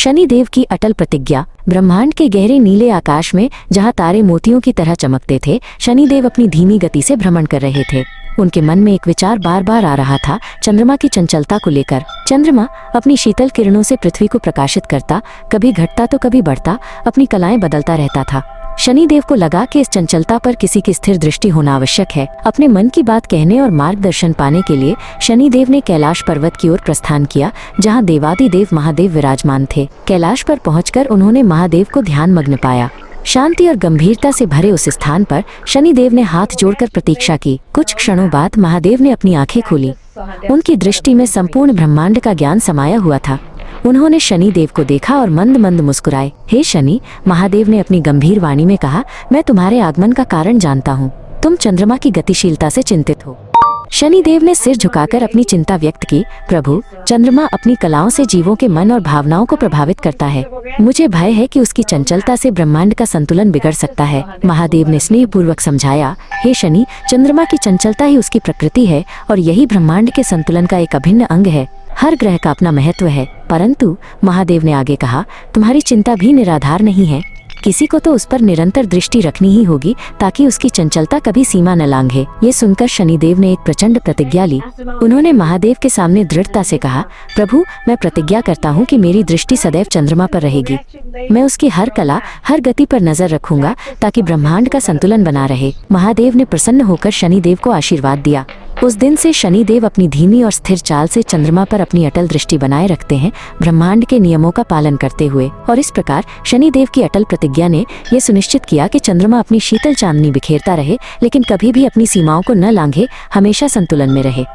शनिदेव की अटल प्रतिज्ञा। ब्रह्मांड के गहरे नीले आकाश में जहां तारे मोतियों की तरह चमकते थे, शनिदेव अपनी धीमी गति से भ्रमण कर रहे थे। उनके मन में एक विचार बार बार आ रहा था, चंद्रमा की चंचलता को लेकर। चंद्रमा अपनी शीतल किरणों से पृथ्वी को प्रकाशित करता, कभी घटता तो कभी बढ़ता, अपनी कलाएं बदलता रहता था। शनिदेव को लगा कि इस चंचलता पर किसी की स्थिर दृष्टि होना आवश्यक है। अपने मन की बात कहने और मार्गदर्शन पाने के लिए शनिदेव ने कैलाश पर्वत की ओर प्रस्थान किया, जहां देवादिदेव महादेव विराजमान थे। कैलाश पर पहुंचकर उन्होंने महादेव को ध्यान मग्न पाया। शांति और गंभीरता से भरे उस स्थान पर शनिदेव ने हाथ जोड़कर प्रतीक्षा की। कुछ क्षणों बाद महादेव ने अपनी आंखें खोली। उनकी दृष्टि में संपूर्ण ब्रह्मांड का ज्ञान समाया हुआ था। उन्होंने शनिदेव को देखा और मंद मंद मुस्कुराए। हे शनि, महादेव ने अपनी गंभीर वाणी में कहा, मैं तुम्हारे आगमन का कारण जानता हूँ। तुम चंद्रमा की गतिशीलता से चिंतित हो। शनिदेव ने सिर झुकाकर अपनी चिंता व्यक्त की। प्रभु, चंद्रमा अपनी कलाओं से जीवों के मन और भावनाओं को प्रभावित करता है। मुझे भय है कि उसकी चंचलता से ब्रह्मांड का संतुलन बिगड़ सकता है। महादेव ने स्नेहपूर्वक समझाया, हे शनि, चंद्रमा की चंचलता ही उसकी प्रकृति है और यही ब्रह्मांड के संतुलन का एक अभिन्न अंग है। हर ग्रह का अपना महत्व है। परंतु महादेव ने आगे कहा, तुम्हारी चिंता भी निराधार नहीं है। किसी को तो उस पर निरंतर दृष्टि रखनी ही होगी ताकि उसकी चंचलता कभी सीमा न लांघे। ये सुनकर शनिदेव ने एक प्रचंड प्रतिज्ञा ली। उन्होंने महादेव के सामने दृढ़ता से कहा, प्रभु, मैं प्रतिज्ञा करता हूँ कि मेरी दृष्टि सदैव चंद्रमा पर रहेगी। मैं उसकी हर कला, हर गति पर नजर रखूंगा ताकि ब्रह्मांड का संतुलन बना रहे। महादेव ने प्रसन्न होकर शनिदेव को आशीर्वाद दिया। उस दिन से शनिदेव अपनी धीमी और स्थिर चाल से चंद्रमा पर अपनी अटल दृष्टि बनाए रखते हैं, ब्रह्मांड के नियमों का पालन करते हुए। और इस प्रकार शनिदेव की अटल प्रतिज्ञा ने यह सुनिश्चित किया कि चंद्रमा अपनी शीतल चांदनी बिखेरता रहे, लेकिन कभी भी अपनी सीमाओं को न लांघे, हमेशा संतुलन में रहे।